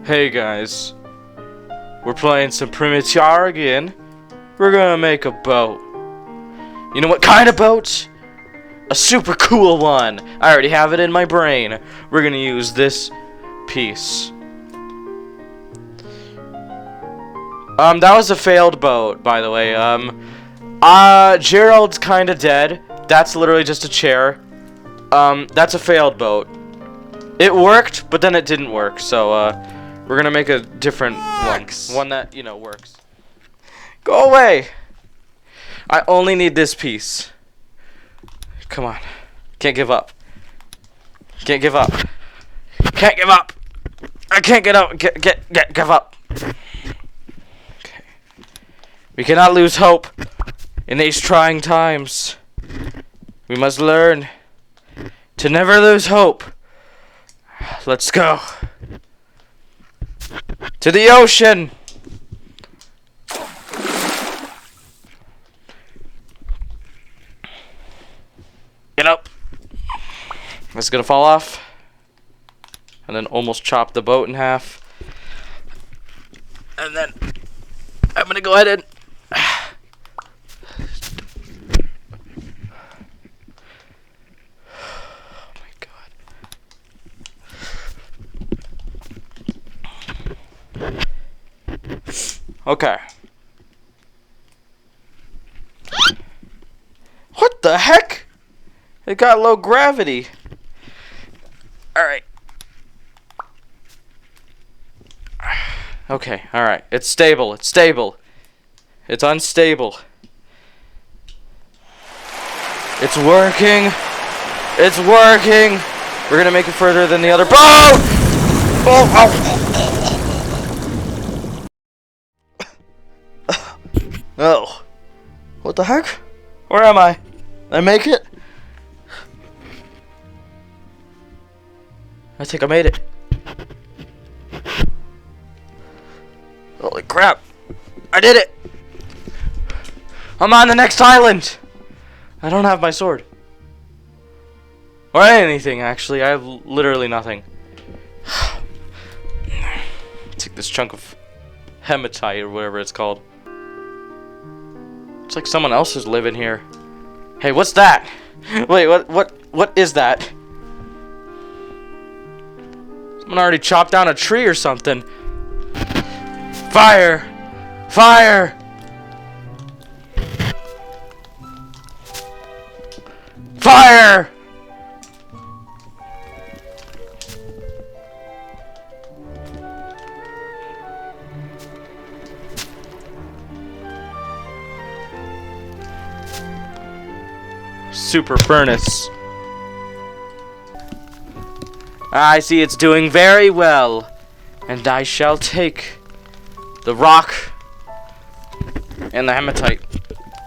Hey guys, we're playing some primitier again. We're gonna make a boat. You know what kind of boat? A super cool one. I already have it in my brain. We're gonna use this piece. That was a failed boat, by the way. Gerald's kinda dead. That's literally just a chair. That's a failed boat. It worked, but then it didn't work, so, we're gonna make a different one. One that, you know, works. Go away! I only need this piece. Come on. Can't give up. Can't give up. Can't give up! I can't give up! Okay. We cannot lose hope in these trying times. We must learn to never lose hope. Let's go. To the ocean! Get up! It's gonna fall off. And then almost chop the boat in half. And then I'm gonna go ahead and okay. What the heck? It got low gravity. Alright. Okay, alright. It's stable. It's stable. It's unstable. It's working. It's working. We're gonna make it further than the other boat! Oh, oh. Oh. What the heck? Where am I? Did I make it? I think I made it. Holy crap. I did it! I'm on the next island! I don't have my sword. Or anything, actually. I have literally nothing. Take this chunk of hematite or whatever it's called. It's like someone else is living here. Hey, what's that? Wait, what is that? Someone already chopped down a tree or something. Fire! Fire! Fire! Super furnace. I see it's doing very well, and I shall take the rock and the hematite.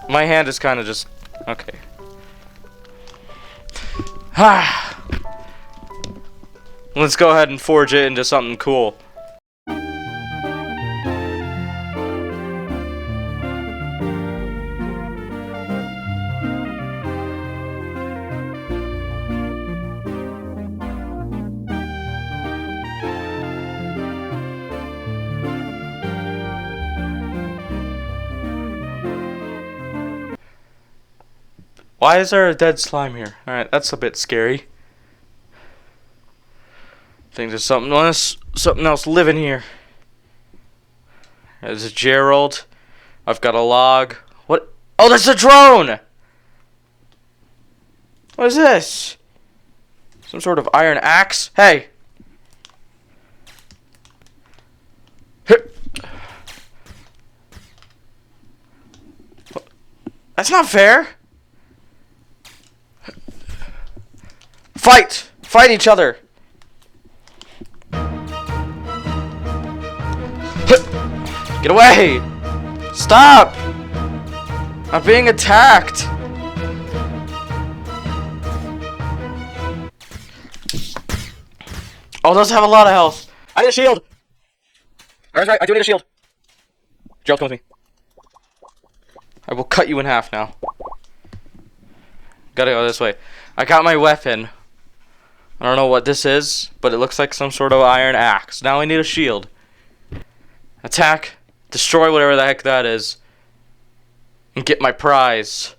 My hand is kind of just okay. Let's go ahead and forge it into something cool. Why is there a dead slime here? Alright, that's a bit scary. I think there's something else living here. There's a Gerald. I've got a log. What? Oh, there's a drone! What is this? Some sort of iron axe? Hey! That's not fair! Fight! Fight each other! Get away! Stop! I'm being attacked! Oh, those have a lot of health. I need a shield! That's right, I do need a shield. Gerald, come with me. I will cut you in half now. Gotta go this way. I got my weapon. I don't know what this is, but it looks like some sort of iron axe. Now I need a shield. attack, destroy whatever the heck that is, and get my prize.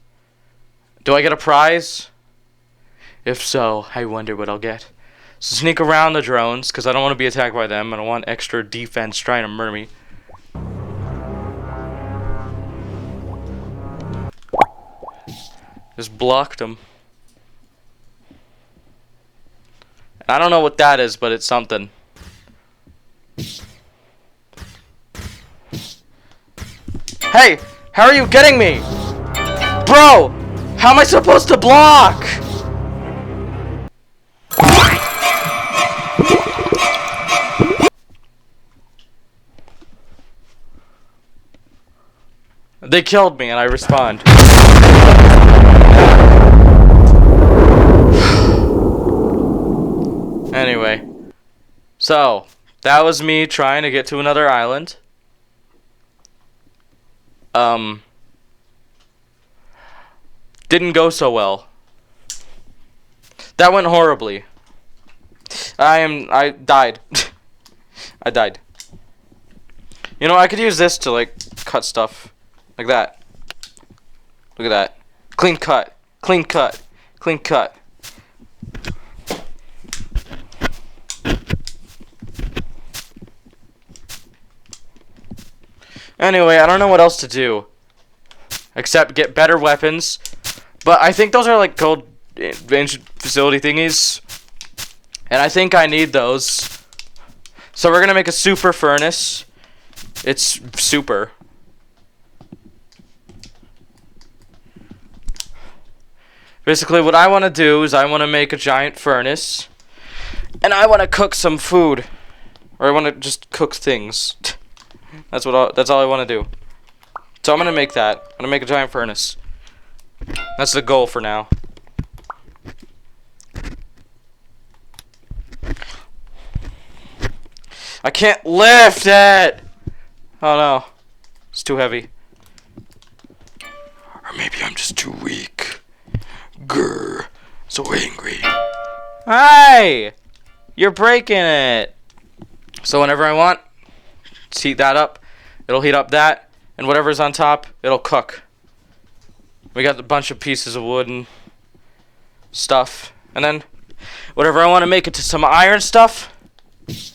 Do I get a prize? If so, I wonder what I'll get. So sneak around the drones, because I don't want to be attacked by them. I don't want extra defense trying to murder me. Just blocked them. I don't know what that is, but it's something. Hey! How are you getting me? Bro! How am I supposed to block? They killed me and I respawned. Anyway. So, that was me trying to get to another island. Didn't go so well. That went horribly. I died. I died. You know, I could use this to, like, cut stuff. Like that. Look at that. Clean cut. Clean cut. Clean cut. Anyway, I don't know what else to do. Except get better weapons. But I think those are like gold ancient facility thingies. And I think I need those. So we're going to make a super furnace. It's super. Basically, what I want to do is I want to make a giant furnace. And I want to cook some food. Or I want to just cook things. That's all I want to do. So I'm going to make that. I'm going to make a giant furnace. That's the goal for now. I can't lift it! Oh no. It's too heavy. Or maybe I'm just too weak. Grr. So angry. Hey! You're breaking it! So whenever I want, let's heat that up. It'll heat up that. And whatever's on top, it'll cook. We got a bunch of pieces of wood and stuff. And then, whatever I want to make it to some iron stuff,